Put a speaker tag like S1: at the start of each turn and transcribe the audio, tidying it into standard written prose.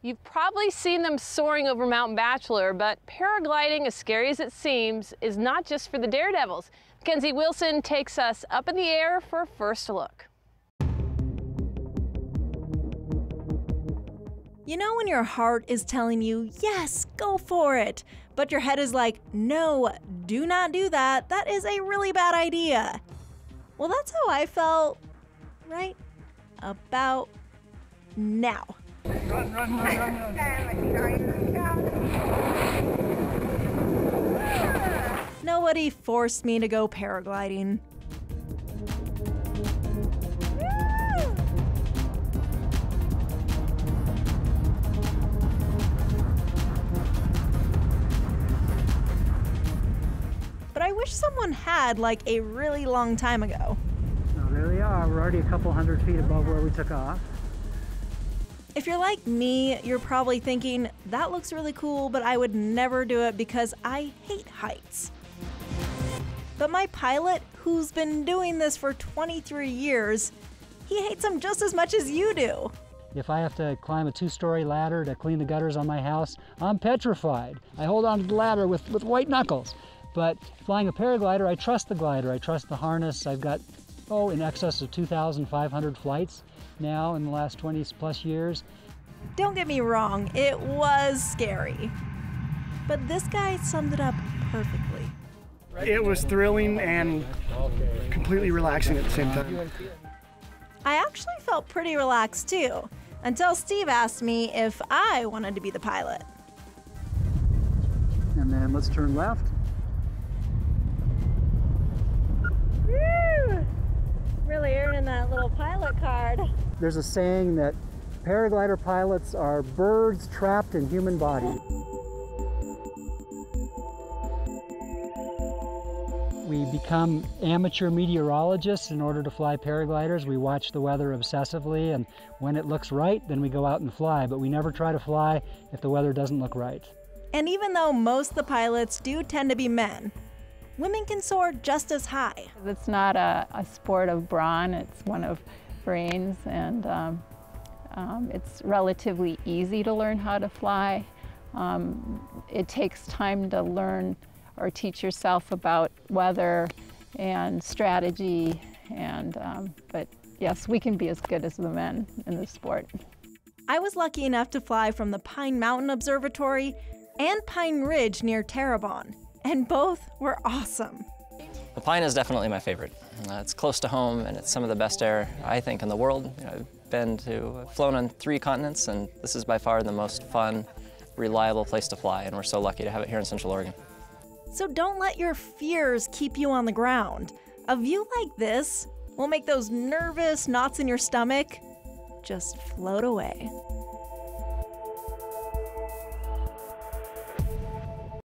S1: You've probably seen them soaring over Mount Bachelor, but paragliding, as scary as it seems, is not just for the daredevils. Mackenzie Wilson takes us up in the air for a first look.
S2: You know when your heart is telling you, yes, go for it, but your head is like, no, do not do that. That is a really bad idea. Well, that's how I felt right about now.
S3: Run, run, run, run, run.
S2: Nobody forced me to go paragliding. But I wish someone had, like, a really long time ago.
S4: Oh, there they are. We're already a couple hundred feet above where we took off.
S2: If you're like me, you're probably thinking, that looks really cool, but I would never do it because I hate heights. But my pilot, who's been doing this for 23 years, he hates them just as much as you do.
S4: If I have to climb a 2-story ladder to clean the gutters on my house, I'm petrified. I hold on to the ladder with white knuckles. But flying a paraglider, I trust the glider, I trust the harness. I've got, in excess of 2,500 flights now in the last 20 plus years.
S2: Don't get me wrong, it was scary. But this guy summed it up perfectly.
S5: It was thrilling and completely relaxing at the same time.
S2: I actually felt pretty relaxed too, until Steve asked me if I wanted to be the pilot.
S4: And then let's turn left.
S2: Woo! Really earning that little pilot card.
S4: There's a saying that paraglider pilots are birds trapped in human bodies. We become amateur meteorologists in order to fly paragliders. We watch the weather obsessively, and when it looks right, then we go out and fly, but we never try to fly if the weather doesn't look right.
S2: And even though most of the pilots do tend to be men, women can soar just as high.
S6: It's not a sport of brawn, it's one of brains, and it's relatively easy to learn how to fly. It takes time to learn or teach yourself about weather and strategy, but yes, we can be as good as the men in this sport.
S2: I was lucky enough to fly from the Pine Mountain Observatory and Pine Ridge near Terrebonne, and both were awesome.
S7: The Pine is definitely my favorite. It's close to home, and it's some of the best air, I think, in the world. I've flown on 3 continents, and this is by far the most fun, reliable place to fly, and we're so lucky to have it here in Central Oregon.
S2: So don't let your fears keep you on the ground. A view like this will make those nervous knots in your stomach just float away.